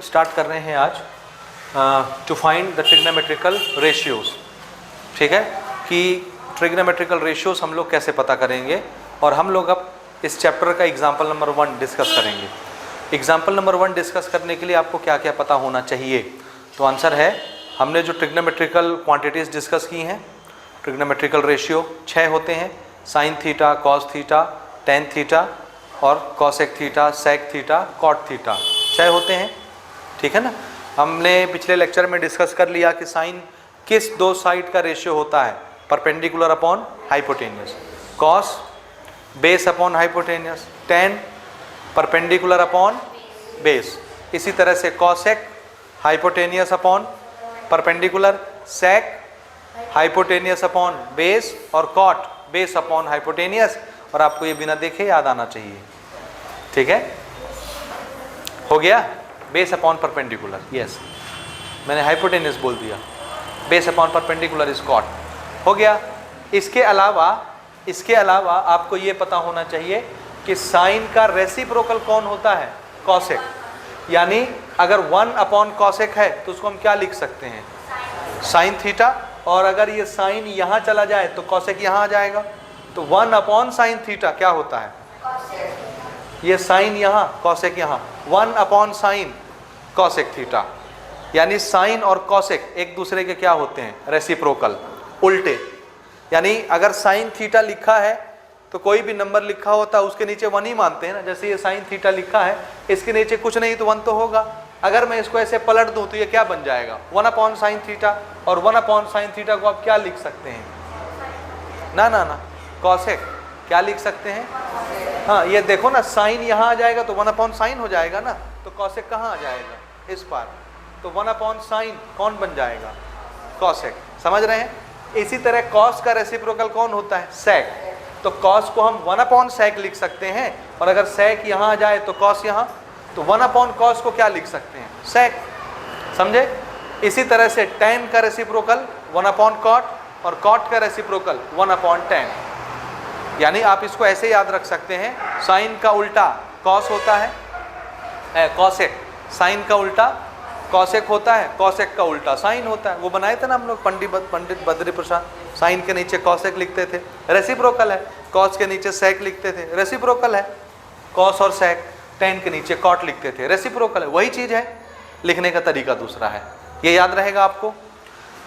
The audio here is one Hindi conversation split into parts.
स्टार्ट कर रहे हैं आज to find the trigonometrical ratios. ठीक है कि ट्रिग्नोमेट्रिकल रेशियोज हम लोग कैसे पता करेंगे, और हम लोग अब इस चैप्टर का एग्जाम्पल नंबर 1 डिस्कस करेंगे। एग्जाम्पल नंबर 1 डिस्कस करने के लिए आपको क्या क्या पता होना चाहिए, तो आंसर है हमने जो ट्रिग्नोमेट्रिकल क्वांटिटीज़ डिस्कस की हैं, ट्रिग्नोमेट्रिकल रेशियो 6 होते हैं, sine theta, cos theta, tan theta और cosec theta, sec theta, cot theta 6 होते हैं। ठीक है ना। हमने पिछले लेक्चर में डिस्कस कर लिया कि साइन किस दो साइड का रेशियो होता है, perpendicular upon hypotenuse, cos base upon hypotenuse, ten perpendicular upon base, इसी तरह से कॉसेक हाइपोटेनियस अपॉन परपेंडिकुलर, सेक हाइपोटेनियस अपॉन बेस और कॉट बेस अपॉन हाइपोटेनियस। और आपको ये बिना देखे याद आना चाहिए। ठीक है, हो गया। बेस अपॉन परपेंडिकुलर, यस मैंने हाइपोटेनियस बोल दिया, base upon perpendicular is cot, हो गया। इसके अलावा आपको ये पता होना चाहिए कि साइन का रेसिप्रोकल कौन होता है, कॉसेक। यानी अगर 1 अपॉन कॉसेक है तो उसको हम क्या लिख सकते हैं, साइन थीटा। और अगर ये साइन यहाँ चला जाए तो कॉसेक यहाँ आ जाएगा, तो 1 अपॉन साइन थीटा क्या होता है, ये साइन यहाँ कॉसेक यहाँ, 1 अपॉन साइन कॉसेक थीटा। यानी साइन और कॉसेक एक दूसरे के क्या होते हैं, रेसिप्रोकल, उल्टे। यानी अगर साइन थीटा लिखा है तो कोई भी नंबर लिखा होता है उसके नीचे 1 ही मानते हैं ना। जैसे ये साइन थीटा लिखा है, इसके नीचे कुछ नहीं तो 1 तो होगा। अगर मैं इसको ऐसे पलट दूं तो ये क्या बन जाएगा, 1 अपॉन साइन थीटा। और 1 अपॉन साइन थीटा को आप क्या लिख सकते हैं, ना कॉसेक क्या लिख सकते हैं। हाँ ये देखो ना, साइन यहाँ आ जाएगा तो 1 अपॉन साइन हो जाएगा ना, तो कॉसेक कहाँ आ जाएगा, इस पार, तो 1 अपॉन साइन कौन बन जाएगा, कॉसेक। समझ रहे हैं। इसी तरह कॉस का रेसिप्रोकल कौन होता है, सेक। तो कॉस को हम 1 अपॉन सेक लिख सकते हैं, और अगर सेक यहाँ आ जाए तो कॉस यहाँ, तो 1 अपॉन कॉस को क्या लिख सकते हैं, सेक। समझे। इसी तरह से टेन का रेसिप्रोकल 1 अपॉन कॉट, और कॉट का रेसिप्रोकल 1 अपॉन टेन। यानी आप इसको ऐसे याद रख सकते हैं, साइन का उल्टा कॉस होता है, कॉसेक, साइन का उल्टा कॉसेक होता है, कॉसेक का उल्टा साइन होता है। वो बनाए थे ना हम लोग, पंडित बद्री प्रसाद, साइन के नीचे कॉसेक लिखते थे, रेसिप्रोकल है। कॉस के नीचे सेक लिखते थे, रेसिप्रोकल है। कॉस और सेक, टेन के नीचे कॉट लिखते थे, रेसिप्रोकल है। वही चीज़ है, लिखने का तरीका दूसरा है, ये याद रहेगा आपको।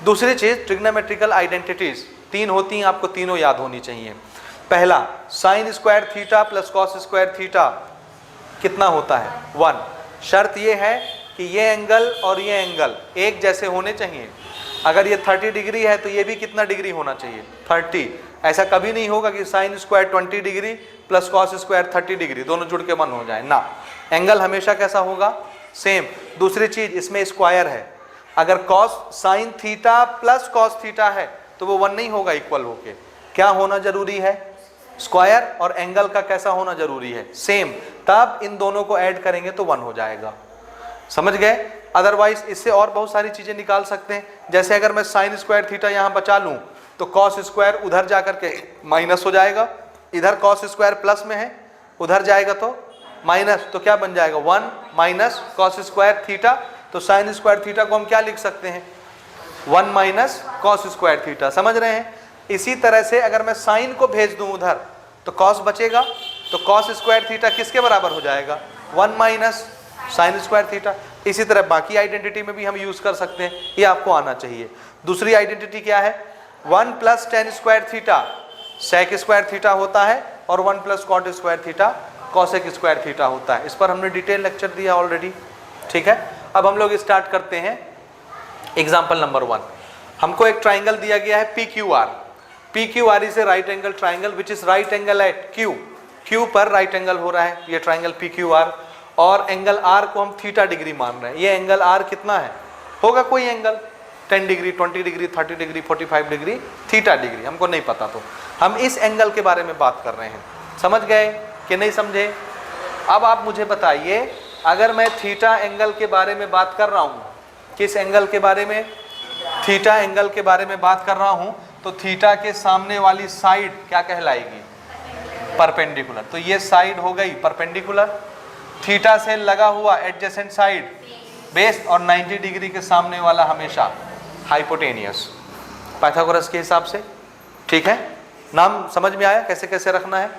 दूसरी चीज़, ट्रिग्नोमेट्रिकल आइडेंटिटीज़ 3 होती हैं, आपको तीनों याद होनी चाहिए। पहला, sine square theta plus cos square theta कितना होता है, 1। शर्त ये है कि ये एंगल और ये एंगल एक जैसे होने चाहिए। अगर ये 30 डिग्री है तो ये भी कितना डिग्री होना चाहिए, 30। ऐसा कभी नहीं होगा कि sine square 20 degree plus cos square 30 degree दोनों जुड़ के 1 हो जाए ना। एंगल हमेशा कैसा होगा, सेम। दूसरी चीज, इसमें स्क्वायर है। अगर cos sine theta plus cos theta है तो वो 1 नहीं होगा इक्वल होके। क्या होना जरूरी है, स्क्वायर, और एंगल का कैसा होना जरूरी है, सेम। तब इन दोनों को ऐड करेंगे तो 1 हो जाएगा। समझ गए। अदरवाइज इससे और बहुत सारी चीजें निकाल सकते हैं। जैसे अगर मैं साइन स्क्वायर थीटा यहाँ बचा लूँ तो कॉस स्क्वायर उधर जा करके माइनस हो जाएगा, इधर कॉस स्क्वायर प्लस में है, उधर जाएगा तो माइनस, तो क्या बन जाएगा, 1 माइनस कॉस स्क्वायर थीटा। तो साइन स्क्वायर थीटा को हम क्या लिख सकते हैं, 1 माइनस कॉस स्क्वायर थीटा। समझ रहे हैं। इसी तरह से अगर मैं साइन को भेज दूं उधर तो कॉस बचेगा, तो कॉस स्क्वायर थीटा किसके बराबर हो जाएगा, 1 माइनस साइन स्क्वायर थीटा। इसी तरह बाकी आइडेंटिटी में भी हम यूज कर सकते हैं, ये आपको आना चाहिए। दूसरी आइडेंटिटी क्या है, 1 plus tan square theta sec square theta होता है, और 1 plus cot square theta cosec square theta होता है। इस पर हमने डिटेल लेक्चर दिया ऑलरेडी। ठीक है। अब हम लोग स्टार्ट करते हैं एग्जाम्पल नंबर 1। हमको एक ट्राइंगल दिया गया है PQR। PQR is a right angle triangle which is right angle at Q पर राइट एंगल हो रहा है ये ट्राइंगल PQR, और एंगल R को हम थीटा डिग्री मान रहे हैं। ये एंगल R कितना है, होगा कोई angle 10 degree, 20 degree, 30 degree, 45 degree, theta degree, हमको नहीं पता। तो हम इस एंगल के बारे में बात कर रहे हैं। समझ गए कि नहीं समझे। अब आप मुझे बताइए, अगर मैं थीटा एंगल के बारे में बात कर रहा हूँ, किस एंगल के बारे में, थीटा एंगल के बारे में बात कर रहा हूँ, तो थीटा के सामने वाली साइड क्या कहलाएगी, परपेंडिकुलर। तो ये साइड हो गई परपेंडिकुलर, थीटा से लगा हुआ एडजेसेंट साइड बेस और 90 डिग्री के सामने वाला हमेशा हाइपोटेनियस, पाइथागोरस के हिसाब से। ठीक है, नाम समझ में आया कैसे कैसे रखना है।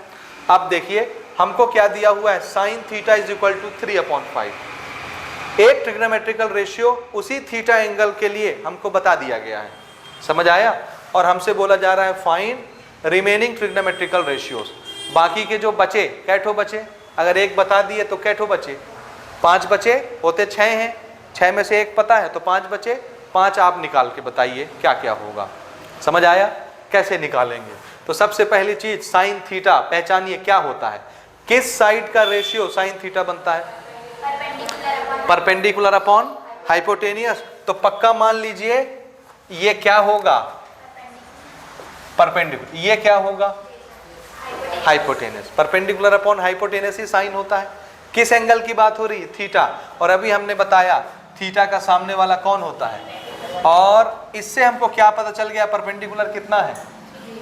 अब देखिए हमको क्या दिया हुआ है, sine theta is equal to 3/5। एक ट्रिग्नोमेट्रिकल रेशियो उसी थीटा एंगल के लिए हमको बता दिया गया है, समझ आया। और हमसे बोला जा रहा है फाइंड रिमेनिंग ट्रिग्नोमेट्रिकल रेशियोज। बाकी के जो बचे, कैठो बचे, अगर एक बता दिए तो कैठो बचे, 5 बचे, होते 6 हैं, 6 में से एक पता है तो 5 बचे, 5 आप निकाल के बताइए क्या क्या होगा। समझ आया कैसे निकालेंगे। तो सबसे पहली चीज साइन थीटा पहचानिए क्या होता है, किस साइड का रेशियो साइन थीटा बनता है, परपेंडिकुलर अपॉन हाइपोटेनियस। तो पक्का मान लीजिए ये क्या होगा, परपेंडिकुलर, ये क्या होगा हाइपोटेनियस। परपेंडिकुलर अपॉन हाइपोटेनियस ही साइन होता है। किस एंगल की बात हो रही है, थीटा। और अभी हमने बताया थीटा का सामने वाला कौन होता है, और इससे हमको क्या पता चल गया, परपेंडिकुलर कितना है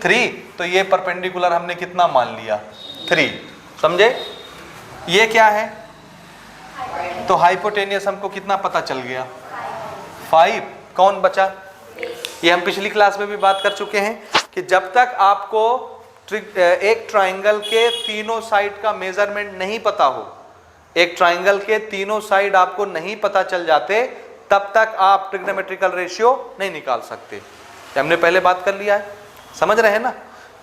3। तो ये परपेंडिकुलर हमने कितना मान लिया 3, समझे। ये क्या है, तो हाइपोटेनियस हमको कितना पता चल गया 5। कौन बचा, ये हम पिछली क्लास में भी बात कर चुके हैं कि जब तक आपको एक ट्राइंगल के तीनों साइड का मेजरमेंट नहीं पता हो, एक ट्राइंगल के तीनों साइड आपको नहीं पता चल जाते, तब तक आप ट्रिग्नोमेट्रिकल रेशियो नहीं निकाल सकते। हमने पहले बात कर लिया है, समझ रहे हैं ना।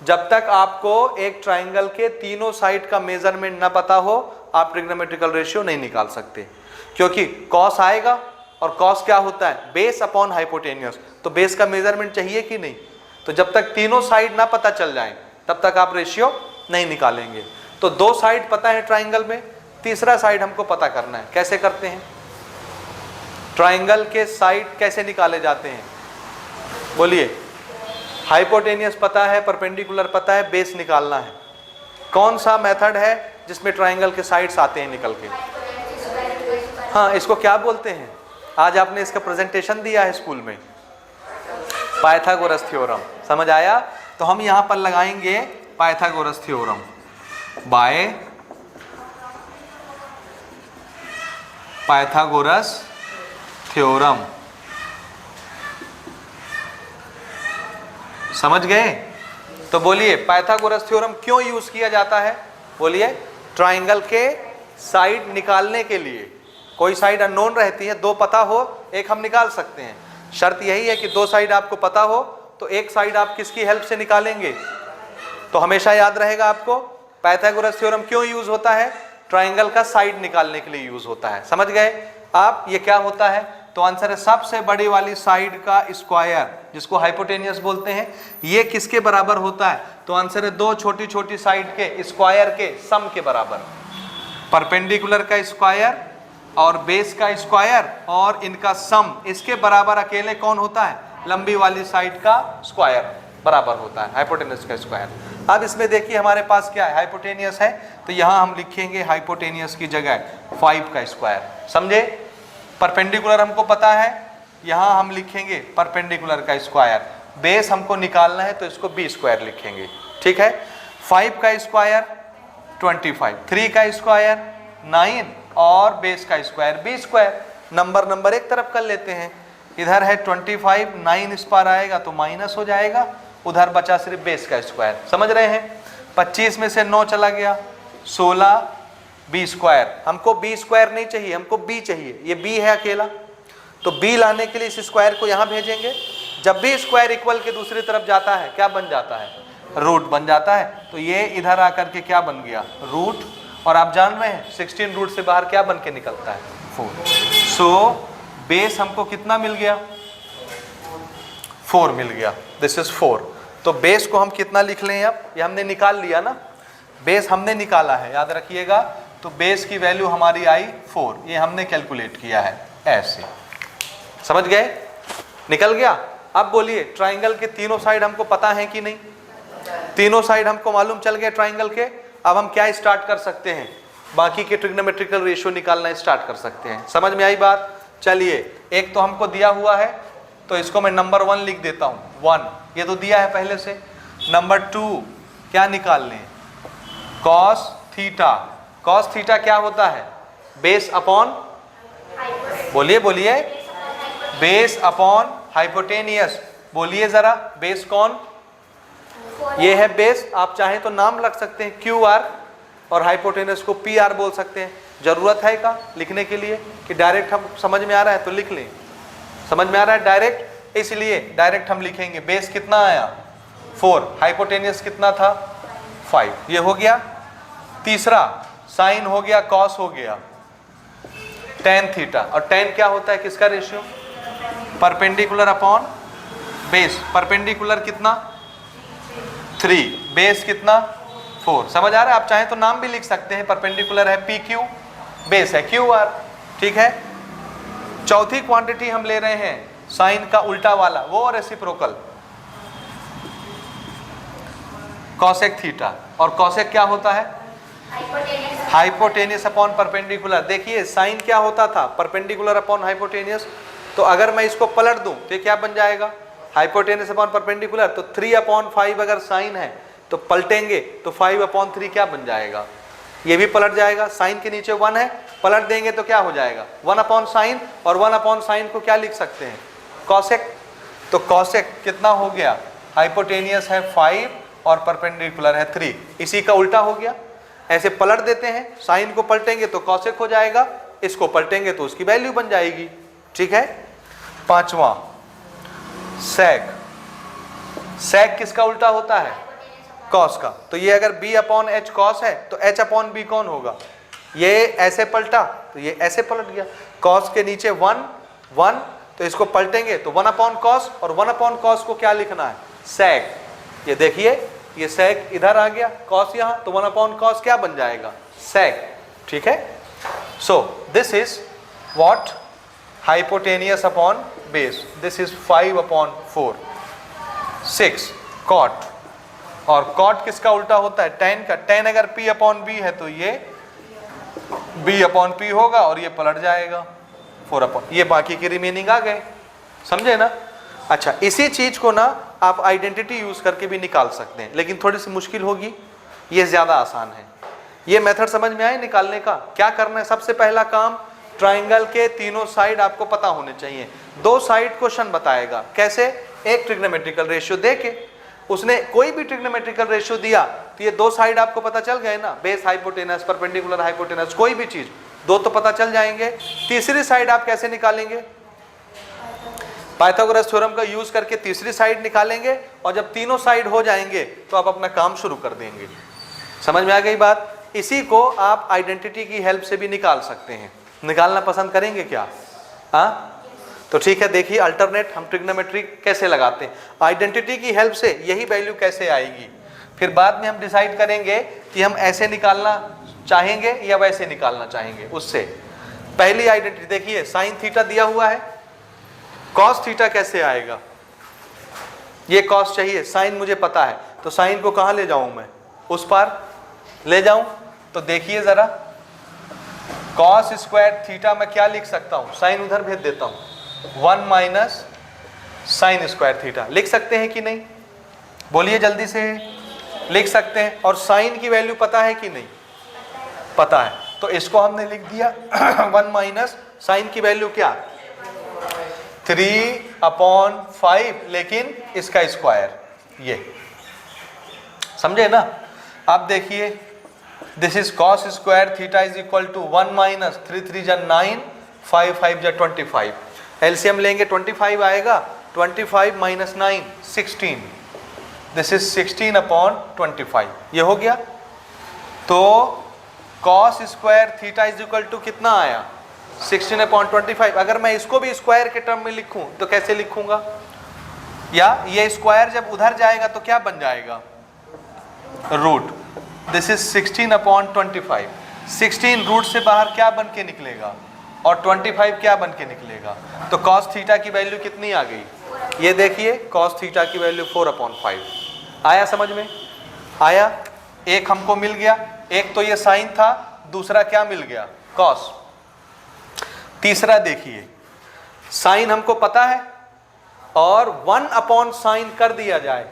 जब तक आपको एक ट्राइंगल के तीनों साइड का मेजरमेंट ना पता हो, आप ट्रिग्नोमेट्रिकल रेशियो नहीं निकाल सकते, क्योंकि कॉस आएगा, और कॉस क्या होता है, बेस अपॉन हाइपोटेनियस। तो बेस का मेजरमेंट चाहिए कि नहीं। तो जब तक तीनों साइड ना पता चल जाए तब तक आप रेशियो नहीं निकालेंगे। तो 2 साइड पता है ट्राइंगल में, तीसरा साइड हमको पता करना है। कैसे करते हैं, ट्राइंगल के साइड कैसे निकाले जाते हैं, बोलिए। हाइपोटेनियस पता है, परपेंडिकुलर पता है, बेस निकालना है। कौन सा मेथड है जिसमें ट्राइंगल के साइड्स आते हैं निकल के, हाँ, इसको क्या बोलते हैं, आज आपने इसका प्रेजेंटेशन दिया है स्कूल में, पाइथागोरस थ्योरम। समझ आया। तो हम यहां पर लगाएंगे Pythagoras theorem by Pythagoras theorem. समझ गए। तो बोलिए पाइथागोरस थ्योरम क्यों यूज किया जाता है, बोलिए। ट्राइंगल के साइड निकालने के लिए। कोई साइड अननोन रहती है, 2 पता हो, एक हम निकाल सकते हैं। शर्त यही है कि 2 साइड आपको पता हो, तो एक साइड आप किसकी हेल्प से निकालेंगे। तो हमेशा याद रहेगा आपको पाइथागोरस थ्योरम क्यों यूज होता है, ट्राइंगल का साइड निकालने के लिए यूज होता है। समझ गए आप, ये क्या होता है। तो आंसर है सबसे बड़ी वाली साइड का स्क्वायर, जिसको हाइपोटेनियस बोलते हैं, ये किसके बराबर होता है। तो आंसर है 2 छोटी छोटी साइड के स्क्वायर के सम के बराबर। परपेंडिकुलर का स्क्वायर और बेस का स्क्वायर और इनका सम, इसके बराबर अकेले कौन होता है, लंबी वाली साइड का स्क्वायर बराबर होता है हाइपोटेनियस का स्क्वायर। अब इसमें देखिए हमारे पास क्या है, हाइपोटेनियस है, तो यहाँ हम लिखेंगे हाइपोटेनियस की जगह 5 का स्क्वायर। समझे। परपेंडिकुलर हमको पता है, यहाँ हम लिखेंगे परपेंडिकुलर का स्क्वायर। बेस हमको निकालना है तो इसको b स्क्वायर लिखेंगे, ठीक है। 5 का स्क्वायर 25, 3 का स्क्वायर 9 और बेस का स्क्वायर b स्क्वायर। नंबर एक तरफ कर लेते हैं, इधर है 25, 9 इस पर आएगा तो माइनस हो जाएगा, उधर बचा सिर्फ बेस का स्क्वायर। समझ रहे हैं। 25 में से 9 चला गया, 16 b स्क्वायर। हमको b स्क्वायर नहीं चाहिए, हमको b चाहिए, ये b है अकेला, तो b लाने के लिए इस स्क्वायर को यहाँ भेजेंगे। जब भी स्क्वायर इक्वल के दूसरी तरफ जाता है क्या बन जाता है, रूट बन जाता है। तो ये इधर आकर के क्या बन गया, रूट। और आप जान रहे हैं 16 रूट से बाहर क्या बन के निकलता है, 4। सो बेस हमको कितना मिल गया, 4 मिल गया, दिस इज 4। तो बेस को हम कितना लिख लें, अब ये हमने निकाल लिया ना, बेस हमने निकाला है, याद रखिएगा। तो बेस की वैल्यू हमारी आई 4, ये हमने कैलकुलेट किया है ऐसे। समझ गए, निकल गया। अब बोलिए ट्राइंगल के तीनों साइड हमको पता है कि नहीं, तीनों साइड हमको मालूम चल गए ट्राइंगल के। अब हम क्या स्टार्ट कर सकते हैं, बाकी के ट्रिग्नोमेट्रिकल रेशियो निकालना स्टार्ट कर सकते हैं। समझ में आई बात। चलिए एक तो हमको दिया हुआ है, तो इसको मैं नंबर 1 लिख देता हूँ, 1, ये तो दिया है पहले से। नंबर 2 क्या निकाल लें, कॉस थीटा। कॉस थीटा क्या होता है, बेस अपॉन बोलिए बोलिए, बेस अपॉन हाइपोटेनियस। बोलिए जरा, बेस कौन? ये है बेस। आप चाहें तो नाम रख सकते हैं क्यू आर, और हाइपोटेनियस को पी आर बोल सकते हैं। जरूरत है का लिखने के लिए कि डायरेक्ट हम समझ में आ रहा है तो लिख लें, समझ में आ रहा है डायरेक्ट, इसलिए डायरेक्ट हम लिखेंगे। बेस कितना आया? 4, हाइपोटेनियस कितना था? 5। ये हो गया। तीसरा साइन हो गया, कॉस हो गया, tan थीटा। और tan क्या होता है, किसका ratio? Perpendicular upon base. Perpendicular कितना? 3, बेस कितना? 4। समझ आ रहा है? आप चाहें तो नाम भी लिख सकते हैं। परपेंडिकुलर है पी क्यू, बेस है क्यू आर। ठीक है। चौथी क्वांटिटी हम ले रहे हैं साइन का उल्टा वाला, वो रेसिप्रोकल कॉसेक थीटा। और कॉसेक क्या होता है? Hypotenuse upon perpendicular. देखिए साइन क्या होता था? Perpendicular upon hypotenuse. तो अगर मैं इसको पलट दूं तो क्या बन जाएगा? Hypotenuse upon perpendicular. तो 3/5 अगर साइन है तो पलटेंगे तो 5/3 क्या बन जाएगा? ये भी पलट जाएगा। साइन के नीचे 1 है, पलट देंगे तो क्या हो जाएगा? 1/sin। और 1/sin को क्या लिख सकते हैं? कॉसेक। तो कॉसेक कितना हो गया? हाइपोटेनियस है 5 और परपेंडिकुलर है 3। इसी का उल्टा हो गया। ऐसे पलट देते हैं, साइन को पलटेंगे तो कॉसेक हो जाएगा, इसको पलटेंगे तो उसकी वैल्यू बन जाएगी। ठीक है। पांचवा सेक। सेक किसका उल्टा होता है? कॉस का। तो ये अगर b/h कॉस है तो h/b कौन होगा? ये ऐसे पलटा तो ये ऐसे पलट गया। कॉस के नीचे 1 तो इसको पलटेंगे तो 1/cos, और 1/cos को क्या लिखना है? सेक। ये देखिए, ये सेक इधर आ गया, कॉस यहाँ, तो 1/cos क्या बन जाएगा? सेक। ठीक है। So this is what? Hypotenuse upon base. This is 5/4। 6 cot. और कॉट किसका उल्टा होता है? tan का। tan अगर p/b है तो ये b/p होगा और ये पलट जाएगा 4/। ये बाकी की रिमेनिंग आ गए, समझे ना? अच्छा, इसी चीज को ना आप आइडेंटिटी यूज करके भी निकाल सकते हैं, लेकिन थोड़ी सी मुश्किल होगी, ये ज्यादा आसान है। ये मेथड समझ में आए निकालने का? क्या करना है? सबसे पहला काम, ट्राइंगल के तीनों साइड आपको पता होने चाहिए। 2 साइड क्वेश्चन बताएगा कैसे? एक ट्रिग्नोमेट्रिकल रेशियो देके, उसने कोई भी ट्रिग्नोमेट्रिकल रेशियो दिया तो ये 2 साइड आपको पता चल गए ना, बेस हाइपोटेनस, परपेंडिकुलर हाइपोटेनस, कोई भी चीज 2 तो पता चल जाएंगे। तीसरी साइड आप कैसे निकालेंगे? पाइथागोरस थ्योरम का यूज करके तीसरी साइड निकालेंगे, और जब तीनों साइड हो जाएंगे तो आप अपना काम शुरू कर देंगे। समझ में आ गई बात? इसी को आप आइडेंटिटी की हेल्प से भी निकाल सकते हैं। निकालना पसंद करेंगे क्या? हाँ, तो ठीक है। देखिए अल्टरनेट हम ट्रिग्नोमेट्री कैसे लगाते हैं, आइडेंटिटी की हेल्प से यही वैल्यू कैसे आएगी। फिर बाद में हम डिसाइड करेंगे कि हम ऐसे निकालना चाहेंगे या वैसे निकालना चाहेंगे। उससे पहली आइडेंटिटी देखिए, साइन थीटा दिया हुआ है, कॉस थीटा कैसे आएगा? ये कॉस चाहिए, साइन मुझे पता है, तो साइन को कहाँ ले जाऊं मैं? उस पार ले जाऊं। तो देखिए जरा, कॉस स्क्वायर थीटा मैं क्या लिख सकता हूं? साइन उधर भेज देता हूं, 1 - साइन स्क्वायर थीटा। लिख सकते हैं कि नहीं? बोलिए जल्दी से। लिख सकते हैं। और साइन की वैल्यू पता है कि नहीं? पता है। तो इसको हमने लिख दिया 1 - साइन की वैल्यू क्या? 3/5, लेकिन इसका स्क्वायर। ये समझे ना? अब देखिए, this is cos square theta is equal to 1 - 3 3 = 9, 5 5 = 25। LCM लेंगे 25 आएगा, 25 - 9 16। This is 16/25। ये हो गया। तो cos square theta is equal to कितना आया? 16/25। अगर मैं इसको भी स्क्वायर के टर्म में लिखूं तो कैसे लिखूंगा? या ये स्क्वायर जब उधर जाएगा तो क्या बन जाएगा? रूट। This is 16/25। 16 रूट से बाहर क्या बन के निकलेगा? और 25 क्या बन के निकलेगा? तो कॉस थीटा की वैल्यू कितनी आ गई? ये देखिए, कॉस थीटा की वैल्यू 4/5। आया समझ में? आया। एक हमको मिल गया, एक तो ये साइन था, दूसरा क्या मिल गया? कॉस। तीसरा देखिए, साइन हमको पता है, और 1/sin कर दिया जाए,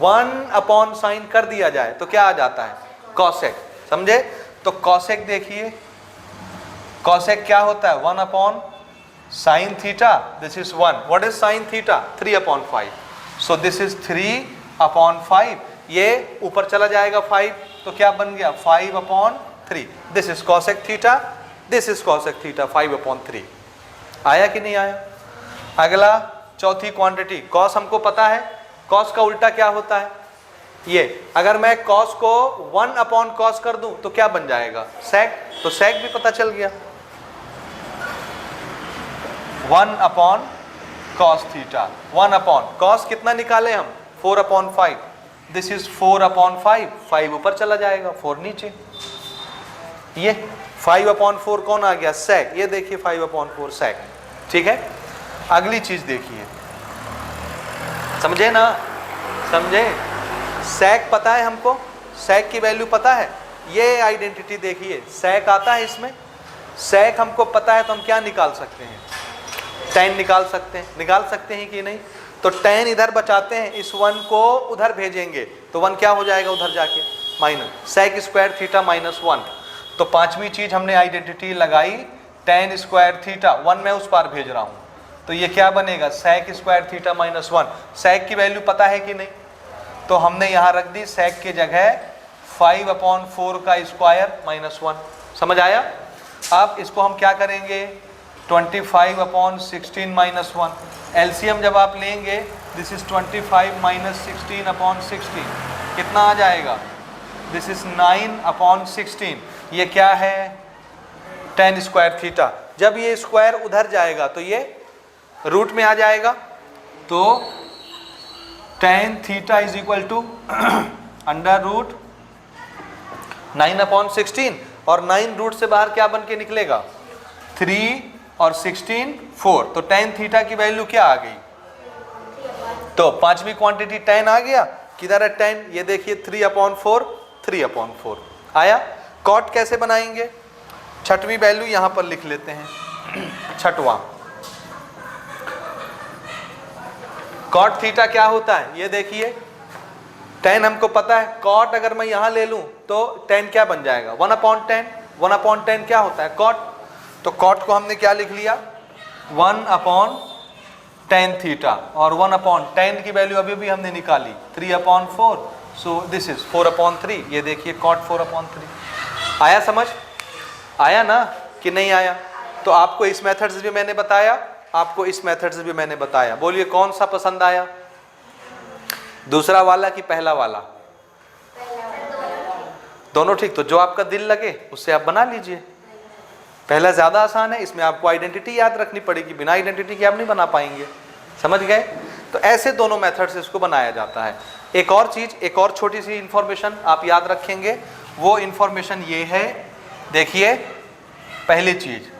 1/sin कर दिया जाए तो क्या आ जाता है? कॉसेक। समझे? तो कॉसेक देखिए, कॉसेक क्या होता है? 1/, sin theta, this is 1. What is sin theta? 3/5. So this is 3/5. ये ऊपर चला जाएगा 5, तो क्या बन गया 5/3. This is cosec theta, this is cosec theta 5/3. आया कि नहीं आया? अगला चौथी क्वांटिटी cos हमको पता है, cos का उल्टा क्या होता है? ये अगर मैं cos को 1/cos कर दूं तो क्या बन जाएगा? sec. तो sec भी पता चल गया, 1/cos थीटा. 1/cos कितना निकाले हम? 4/5. This is 4/5. 5 ऊपर चला जाएगा, 4 नीचे. ये 5/4 कौन आ गया? sec. ये देखिए 5/4 sec. ठीक है. अगली चीज देखिए, समझे ना? समझे? sec पता है हमको, sec की वैल्यू पता है. ये आइडेंटिटी देखिए, sec आता है इसमें. sec हमको पता है तो हम क्या निकाल सकते हैं? tan निकाल सकते हैं कि नहीं? तो tan इधर बचाते हैं, इस 1 को उधर भेजेंगे तो 1 क्या हो जाएगा उधर जाके? Minus sec square theta -1. तो पांचवी चीज हमने आइडेंटिटी लगाई, tan स्क्वायर थीटा. 1 मैं उस पार भेज रहा हूं, तो ये क्या बनेगा? sec square theta -1. sec की वैल्यू पता है कि नहीं? तो हमने यहां रख दी sec की जगह 5/4 का स्क्वायर -1. समझ आया? अब इसको हम क्या करेंगे? 25/16 -1. एलसीएम जब आप लेंगे, दिस इज 25 - 16/16. कितना आ जाएगा? This is 9/16. ये क्या है? tan square theta. जब ये स्क्वायर उधर जाएगा तो ये रूट में आ जाएगा, तो tan theta is equal to √9/16. और 9 रूट से बाहर क्या बन के निकलेगा? 3 और 16 4. तो tan थीटा की वैल्यू क्या आ गई? तो पांचवी क्वांटिटी tan आ गया. किधर है tan? ये देखिए 3/4 आया. cot कैसे बनाएंगे? छठवीं वैल्यू यहां पर लिख लेते हैं. छठवां cot थीटा क्या होता है? ये देखिए, tan हमको पता है. cot अगर मैं यहां ले लूं तो tan क्या बन जाएगा? 1/10. 1/10 क्या होता है? cot. तो cot को हमने क्या लिख लिया? 1/tan theta. और 1/tan की वैल्यू अभी भी हमने निकाली 3/4. सो दिस इज 4/3. ये देखिए cot 4/3. आया समझ? आया ना कि नहीं आया? तो आपको इस मेथड से भी मैंने बताया, आपको इस मेथड से भी मैंने बताया. बोलिए कौन सा पसंद आया? दूसरा वाला कि पहला वाला? दोनों ठीक. तो जो आपका दिल लगे उससे आप बना लीजिए. पहला ज़्यादा आसान है, इसमें आपको आइडेंटिटी याद रखनी पड़ेगी. बिना आइडेंटिटी के आप नहीं बना पाएंगे. समझ गए? तो ऐसे दोनों मेथड से इसको बनाया जाता है. एक और चीज़, एक और छोटी सी इंफॉर्मेशन आप याद रखेंगे. वो इंफॉर्मेशन ये है, देखिए पहली चीज,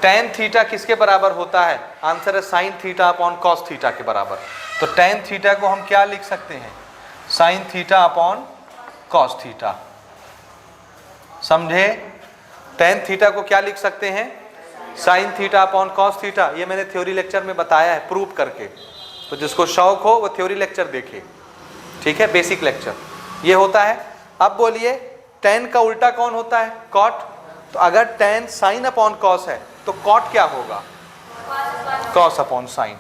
tan थीटा किसके बराबर होता है? आंसर है sin theta upon cos theta के बराबर. तो tan थीटा को हम क्या लिख सकते हैं? sin theta upon cos theta. समझे? tan थीटा को क्या लिख सकते हैं? sin theta upon cos theta. ये मैंने थ्योरी लेक्चर में बताया है प्रूव करके. तो जिसको शौक हो वो थ्योरी लेक्चर देखे. ठीक है, बेसिक लेक्चर ये होता है. अब बोलिए tan का उल्टा कौन होता है? cot. तो अगर tan sin अपॉन cos है तो cot क्या होगा? cos upon sin.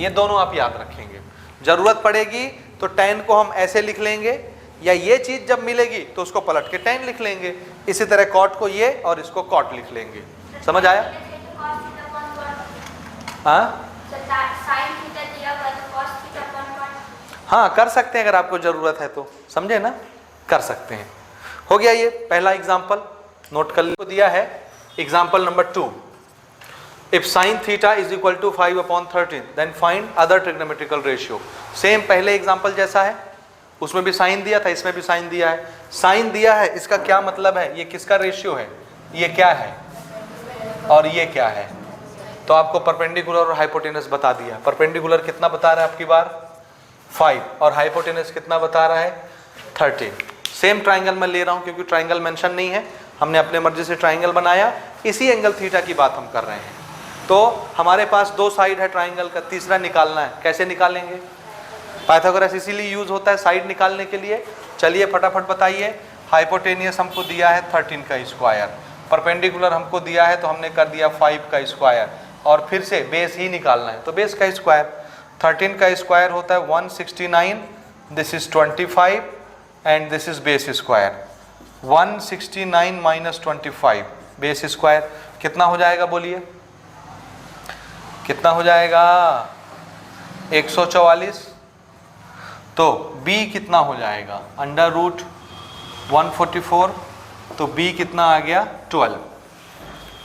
ये दोनों आप याद रखेंगे. जरूरत पड़ेगी तो tan को हम ऐसे लिख लेंगे, या ये चीज जब मिलेगी तो उसको पलट के tan लिख लेंगे. इसी तरह cot को ये और इसको cot लिख लेंगे. समझ आया? हाँ हाँ, कर सकते हैं अगर आपको जरूरत है तो. समझे ना? कर सकते हैं. हो गया. ये पहला एग्जाम्पल नोट कर दिया है. Example number 2. If sin theta is equal to 5/13 then find other trigonometrical ratio. Same पहले एग्जाम्पल जैसा है, उसमें भी साइन दिया था, इसमें भी साइन दिया है. साइन दिया है, इसका क्या मतलब है? ये किसका रेशियो है? ये क्या है और ये क्या है? तो आपको परपेंडिकुलर और हाइपोटेनस बता दिया. परपेंडिकुलर कितना बता रहा है आपकी बार? 5. और हाइपोटेनस कितना बता रहा है? 13. सेम ट्राइंगल मैं ले रहा हूं क्योंकि ट्राइंगल मेंशन नहीं है. हमने अपने मर्जी से ट्राइंगल बनाया. इसी एंगल थीटा की बात हम कर रहे हैं. तो हमारे पास 2 साइड है ट्राइंगल का, तीसरा निकालना है. कैसे निकालेंगे? पाइथागोरस इसीलिए यूज होता है साइड निकालने के लिए। चलिए फटाफट बताइए। हाइपोटेनियस हमको दिया है 13 का स्क्वायर, परपेंडिकुलर हमको दिया है तो हमने कर दिया 5 का स्क्वायर, और फिर से बेस ही निकालना है तो बेस का स्क्वायर। 13 का स्क्वायर होता है 169, this is 25 and this is base square. 169 minus 25 base square कितना हो जाएगा बोलिए, कितना हो जाएगा 144। तो b कितना हो जाएगा अंडर रूट 144, तो b कितना आ गया 12।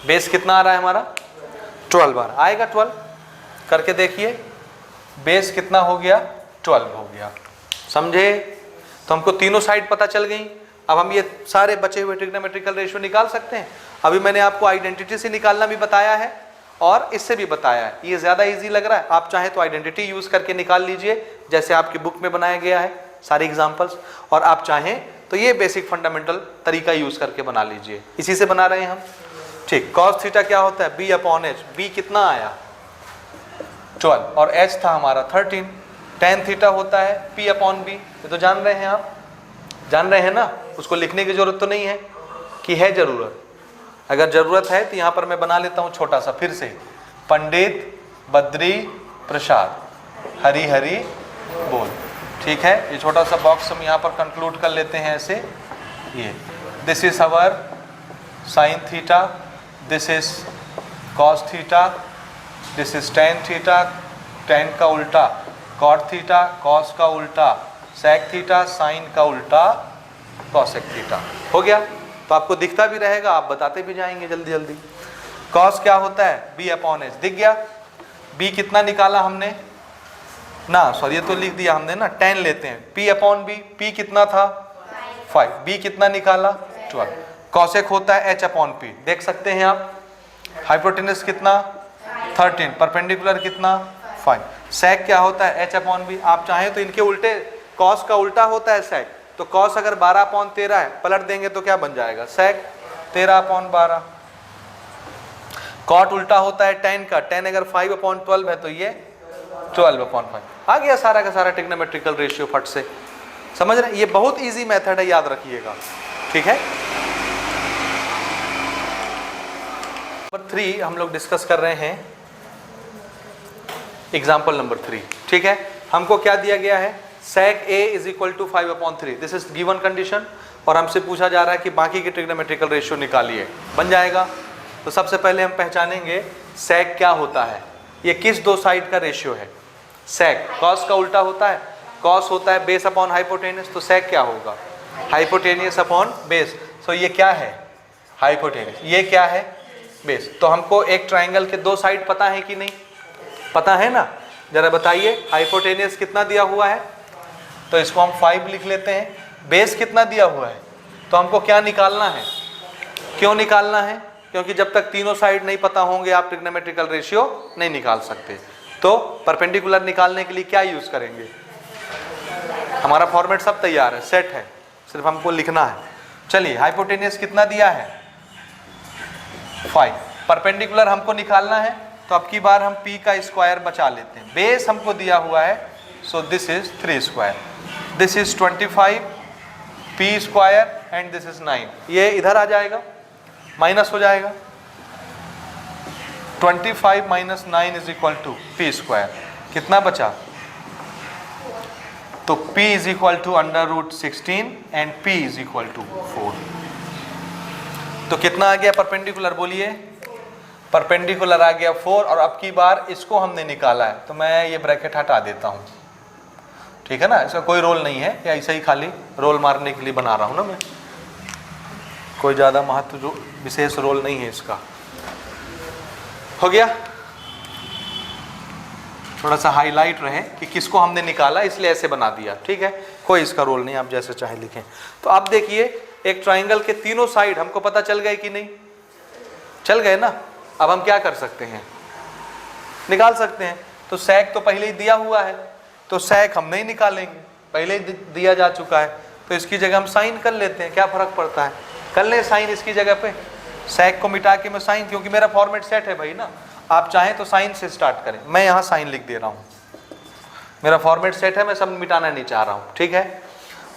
बेस कितना आ रहा है हमारा 12 बार आएगा, 12 करके देखिए। बेस कितना हो गया 12 हो गया, समझे। तो हमको तीनों साइड पता चल गई। अब हम ये सारे बचे हुए ट्रिग्नोमेट्रिकल रेशियो निकाल सकते हैं। अभी मैंने आपको आइडेंटिटी से निकालना भी बताया है और इससे भी बताया है। ये ज़्यादा इजी लग रहा है, आप चाहें तो आइडेंटिटी यूज़ करके निकाल लीजिए जैसे आपकी बुक में बनाया गया है सारे एग्जाम्पल्स, और आप चाहें तो ये बेसिक फंडामेंटल तरीका यूज़ करके बना लीजिए। इसी से बना रहे हैं हम, ठीक। कॉस थीटा क्या होता है b अपॉन एच, b कितना आया 12 और h था हमारा 13। टेन थीटा होता है p अपॉन b, ये तो जान रहे हैं आप, जान रहे हैं ना, उसको लिखने की जरूरत तो नहीं है कि है ज़रूरत। अगर ज़रूरत है तो यहाँ पर मैं बना लेता हूँ छोटा सा फिर से, पंडित बद्री प्रसाद हरी हरी बोल, ठीक है। ये छोटा सा बॉक्स हम यहाँ पर कंक्लूड कर लेते हैं ऐसे, ये this is our sine theta, this is cos theta, this is tan theta, ten का उल्टा कॉट थीटा, कॉस का उल्टा सेक थीटा, साइन का उल्टा कॉसेक थीटा। हो गया, तो आपको दिखता भी रहेगा, आप बताते भी जाएंगे जल्दी जल्दी। कॉस क्या होता है b अपॉन एच, दिख गया। b कितना निकाला हमने ना, सॉरी ये तो लिख दिया हमने ना, 10 लेते हैं। p अपॉन b, p कितना था 5, b कितना निकाला 12। कॉसेक होता है h अपॉन p, देख सकते हैं आप। हाइपोटेनस कितना 13, परपेंडिकुलर कितना 5। सेक क्या होता है h अपॉन b, आप चाहें तो इनके उल्टे, कॉस का उल्टा होता है सेक, तो कॉस अगर 12 अपॉन 13 है पलट देंगे तो क्या बन जाएगा सेक 13 अपॉन 12। कॉट उल्टा होता है टेन का, टेन अगर 5 अपॉन 12 है तो ये 12 अपॉन 5। आ गया सारा का सारा ट्रिग्नोमेट्रिकल रेशियो फट से, समझ रहे हैं। ये बहुत इजी मेथड है, याद रखिएगा, ठीक है। नंबर 3 हम लोग डिस्कस कर रहे हैं, एग्जाम्पल नंबर 3, ठीक है। हमको क्या दिया गया है, sec a is equal to 5 upon 3, this is given condition, और हमसे पूछा जा रहा है कि बाकी के ट्रिग्नोमेट्रिकल रेशियो निकालिए। बन जाएगा। तो सबसे पहले हम पहचानेंगे sec क्या होता है, ये किस दो साइड का रेशियो है। sec cos का उल्टा होता है, cos होता है बेस अपॉन हाइपोटेनियस, तो sec क्या होगा हाइपोटेनियस अपॉन बेस। तो ये क्या है हाइपोटेनियस, ये क्या है बेस। तो हमको एक ट्राइंगल के दो साइड पता है कि नहीं, पता है ना, जरा बताइए। हाइपोटेनियस कितना दिया हुआ है, तो इसको हम 5 लिख लेते हैं। बेस कितना दिया हुआ है, तो हमको क्या निकालना है, क्यों निकालना है, क्योंकि जब तक तीनों साइड नहीं पता होंगे आप ट्रिग्नोमेट्रिकल रेशियो नहीं निकाल सकते। तो परपेंडिकुलर निकालने के लिए क्या यूज करेंगे, हमारा फॉर्मेट सब तैयार है, सेट है, सिर्फ हमको लिखना है। चलिए, हाइपोटेनियस कितना दिया है 5, परपेंडिकुलर हमको निकालना है, तो अब की बार हम p का स्क्वायर बचा लेते हैं। बेस हमको दिया हुआ है, so this is 3 square, this is 25 p square and this is 9। ये इधर आ जाएगा, माइनस हो जाएगा। 25 minus 9 is equal to p square, कितना बचा, तो p is equal to under root 16 and p is equal to 4। तो कितना आ गया परपेंडिकुलर, बोलिए। परपेंडिकुलर आ गया 4, और अब की बार इसको हमने निकाला है, तो मैं ये ब्रैकेट हटा देता हूँ, ठीक है ना। इसका कोई रोल नहीं है, या ऐसा ही खाली रोल मारने के लिए बना रहा हूँ ना मैं, कोई ज़्यादा महत्व विशेष रोल नहीं है इसका। हो गया, थोड़ा सा हाईलाइट रहे कि किसको हमने निकाला, इसलिए ऐसे बना दिया, ठीक है। कोई इसका रोल नहीं, आप जैसे चाहे लिखें। तो अब देखिए, एक ट्राइंगल के तीनों साइड हमको पता चल गए कि नहीं, चल गए ना। अब हम क्या कर सकते हैं, निकाल सकते हैं। तो सेक तो पहले ही दिया हुआ है, तो सेक हम नहीं निकालेंगे, पहले ही दिया जा चुका है, तो इसकी जगह हम साइन कर लेते हैं, क्या फर्क पड़ता है, कर ले साइन इसकी जगह पे। सेक को मिटा के मैं साइन, क्योंकि मेरा फॉर्मेट सेट है भाई ना। आप चाहें तो साइन से स्टार्ट करें, मैं यहाँ साइन लिख दे रहा हूँ, मेरा फॉर्मेट सेट है, मैं सब मिटाना नहीं चाह रहा हूँ, ठीक है।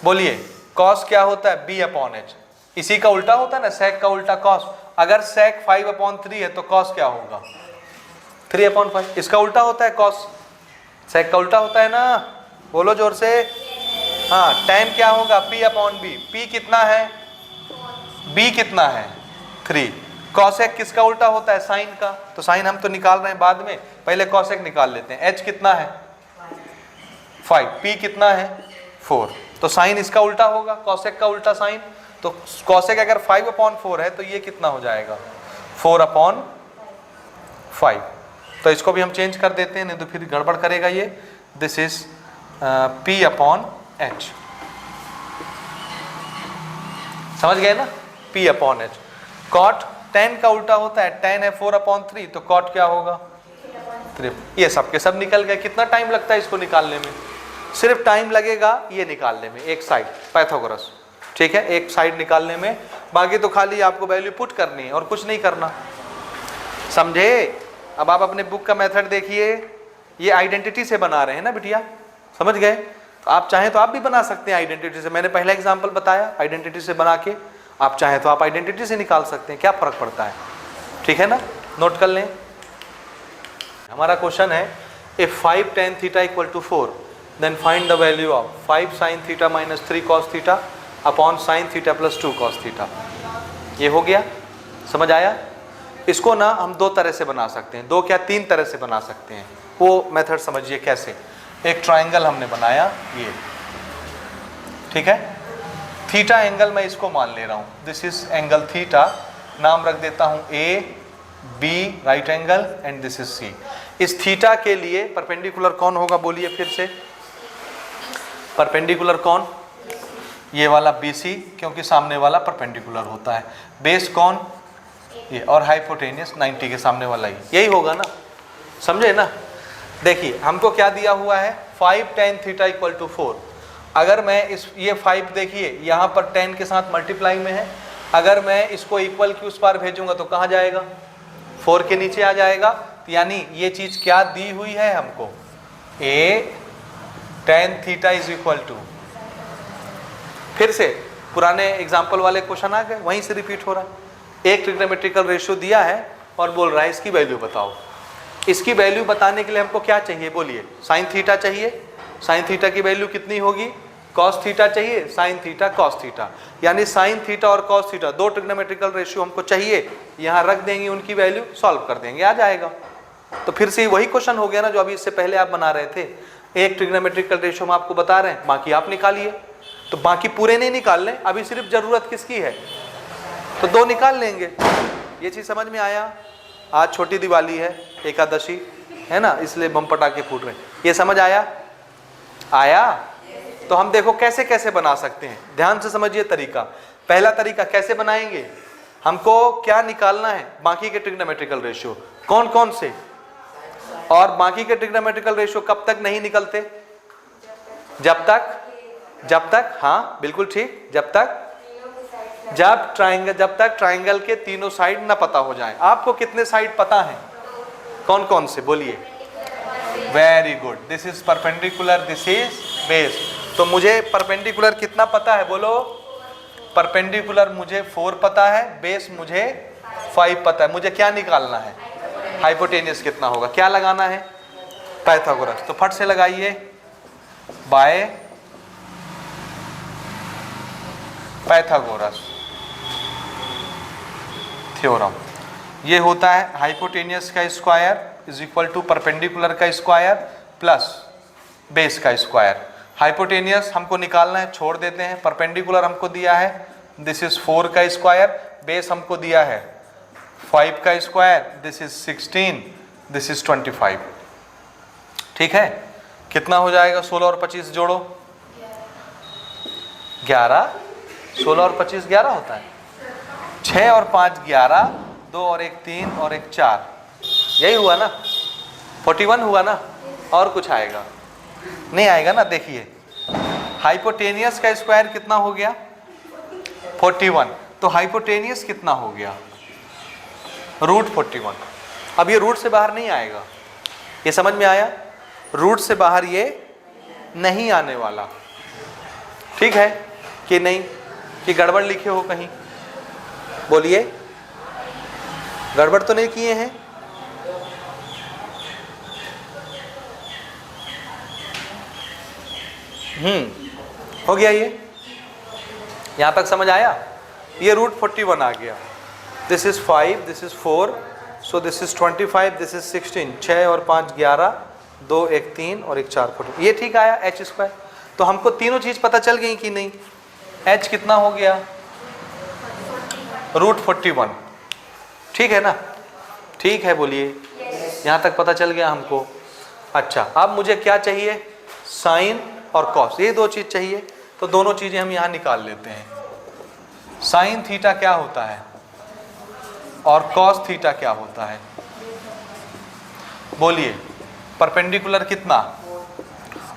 बोलिए कॉस क्या होता है, b अपॉन एच। इसी का उल्टा होता है ना, सेक का उल्टा कॉस। अगर सेक 5/3 है तो कॉस क्या होगा, 3/5। इसका उल्टा होता है कॉस, सेक का उल्टा होता है ना, बोलो जोर से। हाँ, tan क्या होगा, p/b। p कितना है, b कितना है, 3। कॉसेक किसका उल्टा होता है, साइन का। तो साइन हम तो निकाल रहे हैं बाद में, पहले कॉसेक निकाल लेते हैं। h कितना है 5, p कितना है 4। तो साइन इसका उल्टा होगा, कॉसेक का उल्टा साइन। तो कॉसेक अगर 5/4 है तो ये कितना हो जाएगा, 4/5। तो इसको भी हम चेंज कर देते हैं, नहीं तो फिर गड़बड़ करेगा ये। This is p/h। समझ गए ना, p/h। कॉट tan का उल्टा होता है, tan है 4/3, तो कॉट क्या होगा 3। ये सब के सब निकल गए। कितना टाइम लगता है इसको निकालने में, सिर्फ टाइम लगेगा ये निकालने में, एक साइड पाइथागोरस, ठीक है, एक साइड निकालने में। बाकी तो खाली आपको वैल्यू पुट करनी है और कुछ नहीं करना, समझे। अब आप अपने बुक का मेथड देखिए, ये आइडेंटिटी से बना रहे हैं ना बिटिया, समझ गए। तो आप चाहें तो आप भी बना सकते हैं आइडेंटिटी से। मैंने पहला एग्जांपल बताया आइडेंटिटी से बना के, आप चाहें तो आप आइडेंटिटी से निकाल सकते हैं, क्या फर्क पड़ता है, ठीक है ना। नोट कर लें। हमारा क्वेश्चन है if 5 tan theta equal to 4 then find the value of 5 sin theta minus 3 cos theta upon sin theta plus 2 cos theta. ये हो गया, समझ आया। इसको ना हम दो तरह से बना सकते हैं, दो क्या तीन तरह से बना सकते हैं। वो मेथड समझिए कैसे। एक ट्राइंगल हमने बनाया ये, ठीक है। थीटा एंगल मैं इसको मान ले रहा हूँ, दिस इज एंगल थीटा। नाम रख देता हूँ A B right angle and this is C. इस थीटा के लिए परपेंडिकुलर कौन होगा, बोलिए फिर से। परपेंडिकुलर कौन, ये वाला BC, क्योंकि सामने वाला परपेंडिकुलर होता है। बेस कौन, ये। और हाइपोटेनियस 90 के सामने वाला ही, यही होगा ना, समझे ना। देखिए हमको क्या दिया हुआ है, 5 tan थीटा इक्वल टू 4। अगर मैं इस ये 5 देखिए यहाँ पर 10 के साथ मल्टीप्लाई में है, अगर मैं इसको इक्वल की उस पार भेजूंगा तो कहाँ जाएगा, 4 के नीचे आ जाएगा। तो यानी ये चीज क्या दी हुई है हमको, a tan theta is equal to, फिर से पुराने एग्जाम्पल वाले क्वेश्चन आ गए, वहीं से रिपीट हो रहा है। एक ट्रिग्नोमेट्रिकल रेशियो दिया है और बोल रहा है इसकी वैल्यू बताओ। इसकी वैल्यू बताने के लिए हमको क्या चाहिए, बोलिए। साइन थीटा चाहिए, साइन थीटा की वैल्यू कितनी होगी, कॉस थीटा चाहिए, साइन थीटा कॉस थीटा। यानी साइन थीटा और कॉस थीटा दो ट्रिग्नोमेट्रिकल रेशियो हमको चाहिए, यहाँ रख देंगे, उनकी वैल्यू सॉल्व कर देंगे, आ जाएगा। तो फिर से वही क्वेश्चन हो गया ना जो अभी इससे पहले आप बना रहे थे। एक ट्रिग्नोमेट्रिकल रेशियो हम आपको बता रहे हैं, बाकी आप निकालिए। तो बाकी पूरे नहीं निकालने, अभी सिर्फ जरूरत किसकी है, तो दो निकाल लेंगे। ये चीज समझ में आया। आज छोटी दिवाली है, एकादशी है ना, इसलिए बम पटाखे फूट रहे हैं। ये समझ आया, आया। तो हम देखो कैसे कैसे बना सकते हैं, ध्यान से समझिए तरीका। पहला तरीका कैसे बनाएंगे, हमको क्या निकालना है, बाकी के ट्रिग्नोमेट्रिकल रेशियो कौन कौन से। और बाकी के ट्रिग्नोमेट्रिकल रेशियो कब तक नहीं निकलते, जब तक हाँ बिल्कुल ठीक, जब तक ट्राइंगल के तीनों साइड ना पता हो जाए। आपको कितने साइड पता है, कौन कौन से, बोलिए। Very good, this is perpendicular, this is base. तो मुझे परपेंडिकुलर कितना पता है, बोलो। परपेंडिकुलर मुझे 4 पता है, बेस मुझे 5 पता है। मुझे क्या निकालना है, हाइपोटेनियस कितना होगा, क्या लगाना है, पाइथागोरस। तो फट से लगाइए, बाय पाइथागोरस थ्योरम। ये होता है हाइपोटेनियस का square is equal to perpendicular का स्क्वायर प्लस बेस का स्क्वायर। हाइपोटेनियस हमको निकालना है, छोड़ देते हैं। परपेंडिकुलर हमको दिया है, दिस इज 4 का स्क्वायर, बेस हमको दिया है 5 का square, this is 16, this is 25। ठीक है, कितना हो जाएगा, 16 और 25 जोड़ो, 11। 16 और 25 11 होता है, 6 और 5 11, 2 और 1 3 और 1 4, यही हुआ ना, 41 हुआ ना। और कुछ आएगा नहीं, आएगा ना। देखिए हाइपोटेनियस का स्क्वायर कितना हो गया, 41। तो हाइपोटेनियस कितना हो गया, √41। अब ये रूट से बाहर नहीं आएगा, ये समझ में आया। रूट से बाहर ये नहीं आने वाला। ठीक है कि नहीं, कि गड़बड़ लिखे हो कहीं? बोलिए, गड़बड़ तो नहीं किए हैं? हो गया ये? यहां तक समझ आया? ये रूट 41 आ गया। This is 5, this is 4, so this is 25, this is 16, 6 और 5 11, 2 1 3 और 1 4 40। ये ठीक आया h स्क्वायर। तो हमको तीनों चीज पता चल गई कि नहीं? h कितना हो गया? रूट 41। ठीक है ना? ठीक है, बोलिए। यहाँ तक पता चल गया हमको। अच्छा, अब मुझे क्या चाहिए? साइन और कॉस, ये दो चीज चाहिए। तो दोनों चीजें हम यहाँ निकाल लेते हैं। साइन थीटा क्या होता है और कॉस थीटा क्या होता है? बोलिए। परपेंडिकुलर कितना?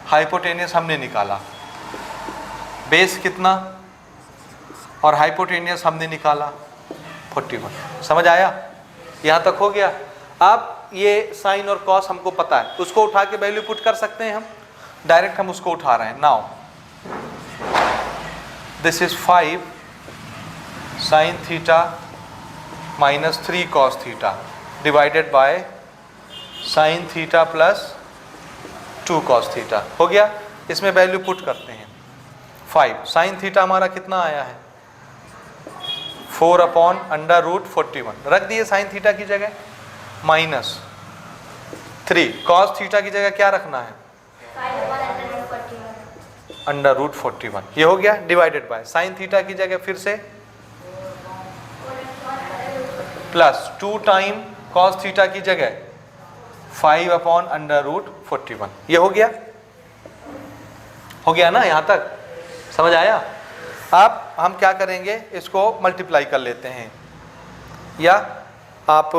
हाइपोटेनियस हमने निकाला। बेस कितना? और हाइपोटेनियस हमने निकाला 41। समझ आया? यहाँ तक हो गया। अब ये साइन और कॉस हमको पता है, उसको उठा के वैल्यू पुट कर सकते हैं हम। डायरेक्ट हम उसको उठा रहे हैं। Now this is 5 sine theta minus 3 cos theta divided by sine theta plus 2 cos theta. हो गया? इसमें वैल्यू पुट करते हैं। 5 साइन थीटा हमारा कितना आया है? 4 अपॉन अंडर रूट 41 रख दिए साइन थीटा की जगह, माइनस 3 कॉस थीटा की जगह क्या रखना है? Under root 41। ये हो गया डिवाइडेड बाय साइन थीटा की जगह फिर से प्लस 2 टाइम कॉस थीटा की जगह 5 अपॉन अंडर रूट 41। ये हो गया? हो गया ना? यहां तक समझ आया? अब हम क्या करेंगे, इसको मल्टीप्लाई कर लेते हैं, या आप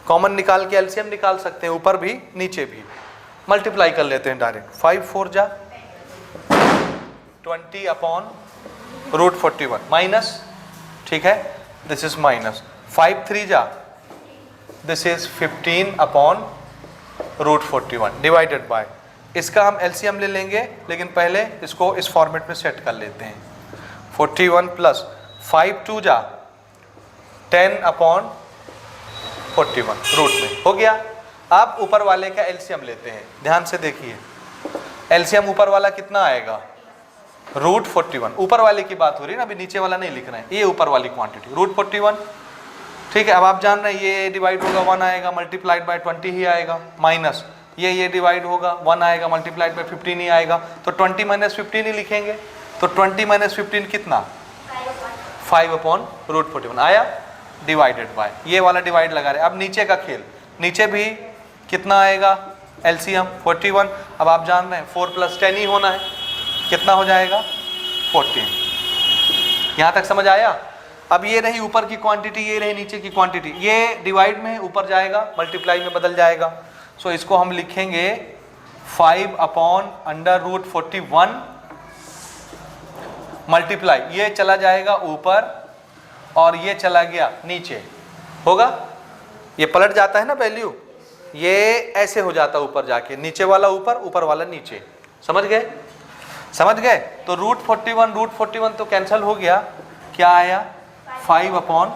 कॉमन निकाल के एलसीएम निकाल सकते हैं, ऊपर भी नीचे भी मल्टीप्लाई कर लेते हैं डायरेक्ट। 5 4 जा 20 अपॉन रूट 41 माइनस, ठीक है, दिस इज माइनस 5 3 जा this is 15 upon root 41 divided by, इसका हम एलसीएम ले लेंगे, लेकिन पहले इसको इस फॉर्मेट में सेट कर लेते हैं। 41 प्लस 5 2 जा 10 अपॉन 41 रूट में। हो गया? आप ऊपर वाले का एलसीएम लेते हैं। ध्यान से देखिए, एलसीएम ऊपर वाला कितना आएगा? रूट 41। ऊपर वाले की बात हो रही है ना, अभी नीचे वाला नहीं लिख रहे हैं। ये ऊपर वाली क्वांटिटी रूट 41। ठीक है, अब आप जान रहे हैं ये डिवाइड होगा 1 आएगा, मल्टीप्लाइड बाय 20 ही आएगा, माइनस ये डिवाइड होगा 1 आएगा, मल्टीप्लाइड बाय 15 ही आएगा। तो 20 माइनस 15 ही लिखेंगे। तो 20 माइनस 15 कितना? 5 अपॉन रूट 41 आया, डिवाइडेड बाय ये वाला डिवाइड लगा रहे। अब नीचे का खेल, नीचे भी कितना आएगा एलसीएम? 41। अब आप जान रहे हैं 4 प्लस 10 ही होना है, कितना हो जाएगा? 14। यहाँ तक समझ आया? अब ये रही ऊपर की क्वांटिटी, ये रही नीचे की क्वांटिटी। ये डिवाइड में ऊपर जाएगा, मल्टीप्लाई में बदल जाएगा। सो इसको हम लिखेंगे 5 अपॉन अंडर रूट 41 मल्टीप्लाई, ये चला जाएगा ऊपर और ये चला गया नीचे। होगा? ये पलट जाता है ना वैल्यू, ये ऐसे हो जाता है ऊपर जाके, नीचे वाला ऊपर, ऊपर वाला नीचे। समझ गए? समझ गए? तो रूट 41 तो कैंसिल हो गया। क्या आया? 5 अपॉन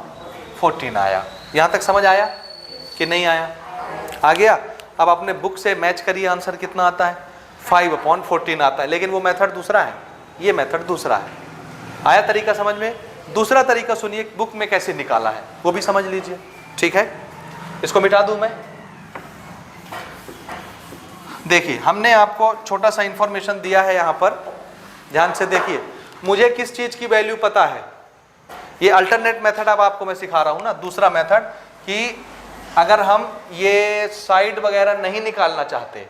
14 आया। यहाँ तक समझ आया कि नहीं आया? आ गया? अब अपने बुक से मैच करिए, आंसर कितना आता है? 5 अपॉन 14 आता है, लेकिन वो मेथड दूसरा है, ये मेथड दूसरा है। आया तरीका समझ में? दूसरा तरीका सुनिए बुक में कैसे निकाला है, वो भी समझ लीजिए। ठीक है, इसको मिटा दूं मैं। देखिए, हमने आपको छोटा सा इंफॉर्मेशन दिया है यहाँ पर, ध्यान से देखिए। मुझे किस चीज की वैल्यू पता है? ये अल्टरनेट मेथड अब आपको मैं सिखा रहा हूँ ना, दूसरा मेथड, कि अगर हम ये साइड वगैरह नहीं निकालना चाहते,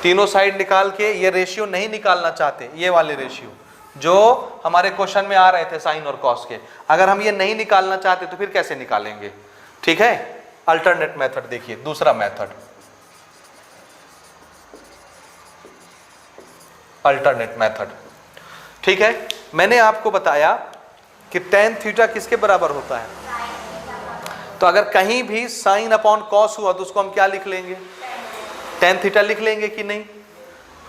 तीनों साइड निकाल के ये रेशियो नहीं निकालना चाहते, ये वाले रेशियो जो हमारे क्वेश्चन में आ रहे थे साइन और कॉस के, अगर हम ये नहीं निकालना चाहते तो फिर कैसे निकालेंगे? ठीक है, अल्टरनेट मेथड देखिए, दूसरा मेथड, अल्टरनेट मेथड। ठीक है, मैंने आपको बताया कि tan थीटा किसके बराबर होता है? तो अगर कहीं भी साइन अपॉन कॉस हुआ तो उसको हम क्या लिख लेंगे? tan थीटा लिख लेंगे कि नहीं?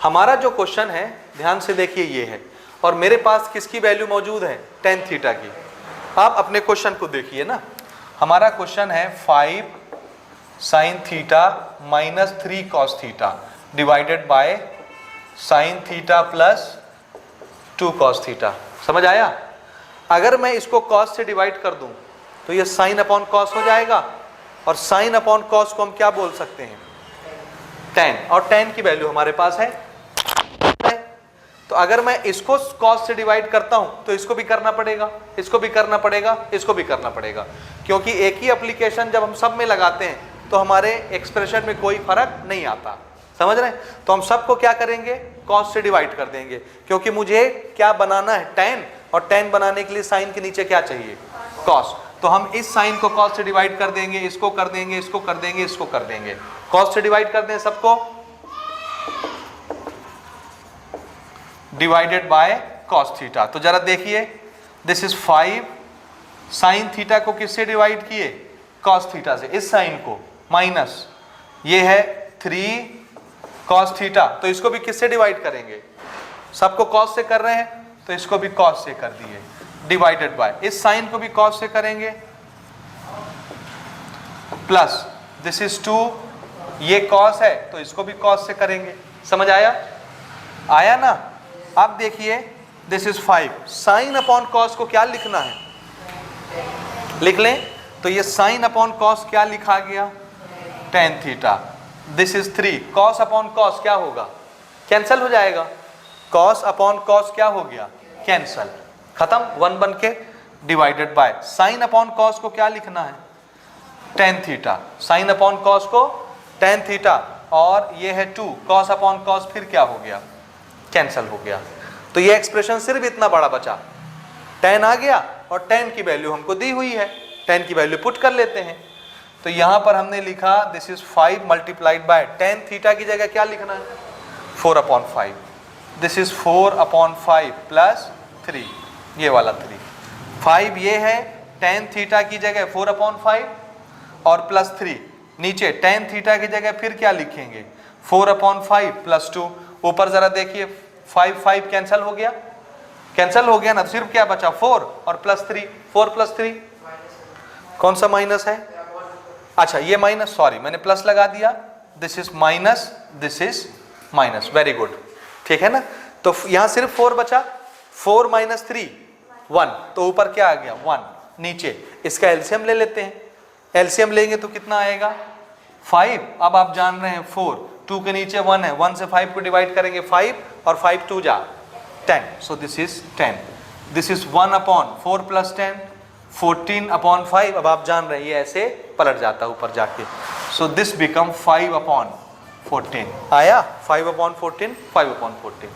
हमारा जो क्वेश्चन है ध्यान से देखिए ये है, और मेरे पास किसकी वैल्यू मौजूद है, tan थीटा की। आप अपने क्वेश्चन को देखिए ना, हमारा क्वेश्चन है 5 sin theta minus 3 cos theta divided by sin theta plus 2 cos theta. समझ आया? अगर मैं इसको cos से डिवाइड कर दूं तो ये sin अपॉन cos हो जाएगा, और sin अपॉन cos को हम क्या बोल सकते हैं, tan, और tan की वैल्यू हमारे पास है। तो अगर मैं इसको cos से डिवाइड करता हूं तो इसको भी करना पड़ेगा, इसको भी करना पड़ेगा, इसको भी करना पड़ेगा, क्योंकि एक ही एप्लीकेशन जब हम सब में लगाते हैं तो हमारे एक्सप्रेशन में कोई फर्क नहीं आता। समझ रहे हैं? तो हम सबको क्या करेंगे, cos से डिवाइड कर देंगे, क्योंकि मुझे क्या बनाना है, tan, और tan बनाने के लिए साइन के नीचे क्या चाहिए, cos। तो हम इस साइन को cos से डिवाइड कर देंगे, इसको कर देंगे, इसको कर देंगे, इसको कर देंगे, cos से डिवाइड कर दें सबको, डिवाइडेड बाय cos थीटा। तो जरा देखिए, दिस इज 5 साइन थीटा को किससे डिवाइड किए, cos थीटा से, इस साइन को, माइनस ये है 3 cos थीटा, तो इसको भी किससे डिवाइड करेंगे, सबको cos से कर रहे हैं तो इसको भी cos से कर दिए, डिवाइडेड बाय, इस साइन को भी cos से करेंगे, प्लस दिस इज 2, ये cos है तो इसको भी cos से करेंगे। समझ आया? आया ना? अब देखिए, this is 5 sine upon cos को क्या लिखना है, लिख लें, तो ये साइन अपॉन cos क्या लिखा गया, tan theta. This is 3 cos upon cos क्या होगा, कैंसल हो जाएगा, cos अपॉन cos क्या हो गया, कैंसल, खत्म, 1 बन के, divided by sine upon cos को क्या लिखना है, tan theta, sine upon cos को tan थीटा, और ये है 2 cos अपॉन cos, फिर क्या हो गया, कैंसल हो गया। तो ये एक्सप्रेशन सिर्फ इतना बड़ा बचा, tan आ गया, और tan की वैल्यू हमको दी हुई है, tan की वैल्यू पुट कर लेते हैं। तो यहां पर हमने लिखा this is 5 multiplied by tan theta की जगह क्या लिखना है, 4 upon 5, this is 4 upon 5 plus 3, ये वाला 3, 5 ये है, tan थीटा की जगह 4 अपॉन 5 और प्लस 3, नीचे tan थीटा की जगह फिर क्या लिखेंगे, 4 अपॉन 5 प्लस 2, ऊपर जरा देखिए 5 कैंसिल हो गया, कैंसिल हो गया ना, तो सिर्फ क्या बचा, 4 और प्लस 3, 4 प्लस 3, कौन सा माइनस है, अच्छा ये माइनस, सॉरी मैंने प्लस लगा दिया, this is minus, this is minus, very good, ठीक है ना। तो यहां सिर्फ 4 बचा, 4 माइनस 3 1, तो ऊपर क्या आ गया 1, नीचे इसका एलसीएम ले लेते हैं, एलसीएम लेंगे तो कितना आएगा 5, अब आप जान रहे हैं 4, 2 के नीचे 1 है, 1 से 5 को डिवाइड करेंगे 5, और 5 2 जा 10, सो this is 10, this is 1 upon 4 plus 10, 14 upon 5, अब आप जान रहे हैं ये ऐसे पलट जाता है ऊपर जाके, सो दिस बिकम 5 अपॉन 14, आया 5 अपॉन 14, 5 अपॉन 14,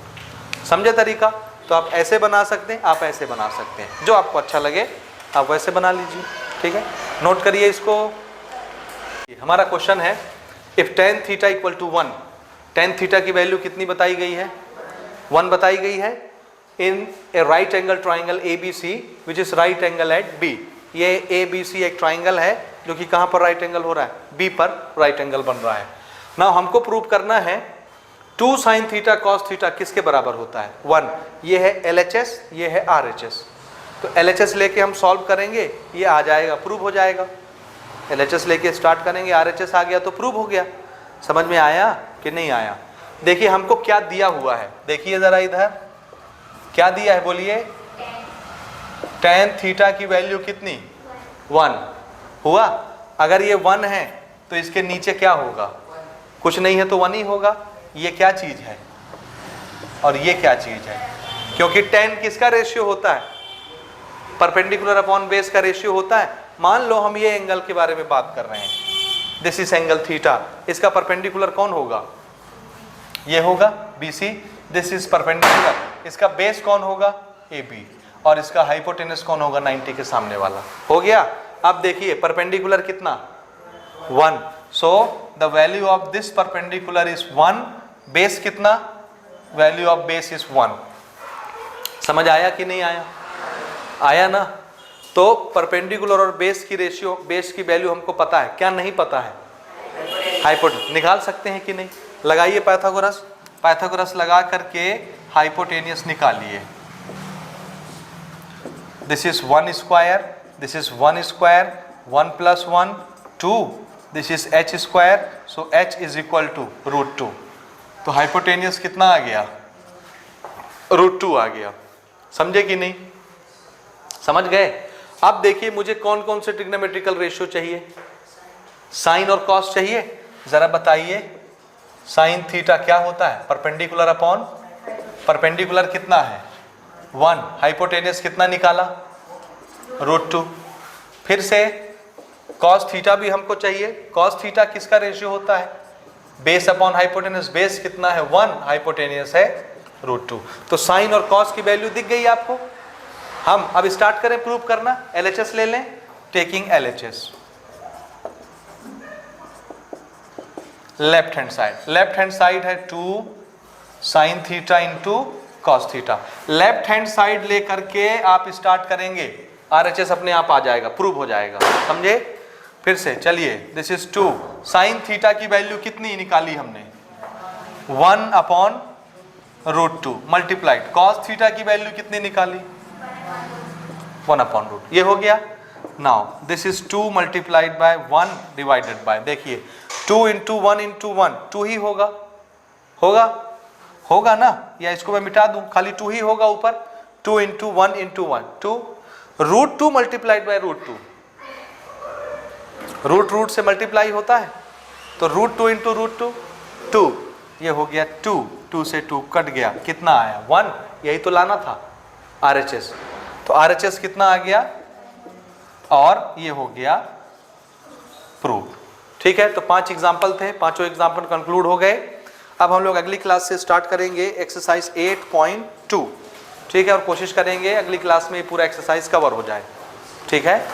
समझे तरीका। तो आप ऐसे बना सकते हैं, आप ऐसे बना सकते हैं, जो आपको अच्छा लगे आप वैसे बना लीजिए, ठीक है। नोट करिए इसको, हमारा क्वेश्चन है if tan theta equal to 1, tan theta की वैल्यू कितनी बताई गई है, 1 बताई गई है, in a right angle triangle ABC which is right angle at B। ये ABC एक ट्राइंगल है जो कि कहाँ पर राइट एंगल हो रहा है, B पर राइट एंगल बन रहा है। नाउ हमको प्रूव करना है 2 sin थीटा cos थीटा किसके बराबर होता है, 1, ये है LHS, ये है RHS। तो LHS लेके हम सॉल्व करेंगे, ये आ जाएगा, प्रूव हो जाएगा, LHS लेके स्टार्ट करेंगे, RHS आ गया तो प्रूव हो गया। समझ में आया कि नहीं आया? देखिए हमको क्या दिया हुआ है, देखिए जरा इधर क्या दिया है, बोलिए, tan थीटा की वैल्यू कितनी, 1 हुआ, अगर ये 1 है तो इसके नीचे क्या होगा, कुछ नहीं है तो 1 ही होगा। ये क्या चीज है और ये क्या चीज है, क्योंकि tan किसका रेशियो होता है, परपेंडिकुलर अपॉन बेस का रेशियो होता है। मान लो हम ये एंगल के बारे में बात कर रहे हैं, दिस इज एंगल थीटा, इसका परपेंडिकुलर कौन होगा, ये होगा BC, दिस इज परपेंडिकुलर, इसका बेस कौन होगा AB, और इसका हाइपोटेनस कौन होगा 90 के सामने वाला, हो गया। अब देखिए परपेंडिकुलर कितना 1, so the value of this perpendicular is 1, base कितना, वैल्यू ऑफ बेस इज 1। समझ आया कि नहीं आया? आया ना। तो परपेंडिकुलर और बेस की रेशियो, बेस की वैल्यू हमको पता है, क्या नहीं पता है, हाइपोटेनस निकाल सकते हैं कि नहीं, लगाइए पाइथागोरस, पाइथागोरस लगा करके हाइपोटेनियस निकालिए। This is 1 square, this is 1 square, 1 + 1 2, this is h square, so h is equal to √2। तो हाइपोटेनियस कितना आ गया? √2 आ गया। समझे कि नहीं? समझ गए? अब देखिए मुझे कौन कौन से ट्रिग्नोमेट्रिकल रेशियो चाहिए? साइन और कॉस चाहिए। जरा बताइए, साइन थीटा क्या होता है? परपेंडिकुलर अपॉन परपेंडिकुलर कितना है? 1। हाइपोटेनियस कितना निकाला? √2। फिर से कॉस थीटा भी हमको चाहिए। कॉस थीटा किसका रेशियो होता है? Base upon hypotenuse. बेस कितना है? 1, हाइपोटेनियस है √2। तो साइन और कॉस की वैल्यू दिख गई आपको। हम अब स्टार्ट करें प्रूव करना। LHS ले लें। Taking LHS, left hand side है 2 sine theta into cos theta. Left hand side लेकर के आप स्टार्ट करेंगे, RHS अपने आप आ जाएगा, प्रूव हो जाएगा। समझे? फिर से चलिए, दिस इज 2 साइन थीटा की वैल्यू कितनी निकाली हमने? 1/√2 मल्टीप्लाइड। कॉस थीटा की वैल्यू कितनी निकाली? 1/√2। ये हो गया। Now this is 2 multiplied by 1 divided by, देखिए 2 × 1 × 1 2 ही होगा। होगा ना? या इसको मैं मिटा दूं, खाली 2 ही होगा ऊपर। 2 × 1 × 1 2, √2 मल्टीप्लाइड बाय √2। रूट से मल्टीप्लाई होता है, तो √2 × √2 2। ये हो गया 2, 2 से 2 कट गया, कितना आया? 1। यही तो लाना था RHS। तो RHS कितना आ गया? और ये हो गया प्रूव। ठीक है, तो 5 एग्जाम्पल थे, पांचों एग्जाम्पल कंक्लूड हो गए। अब हम लोग अगली क्लास से स्टार्ट करेंगे एक्सरसाइज 8.2। ठीक है, और कोशिश करेंगे अगली क्लास में ये पूरा एक्सरसाइज कवर हो जाए। ठीक है।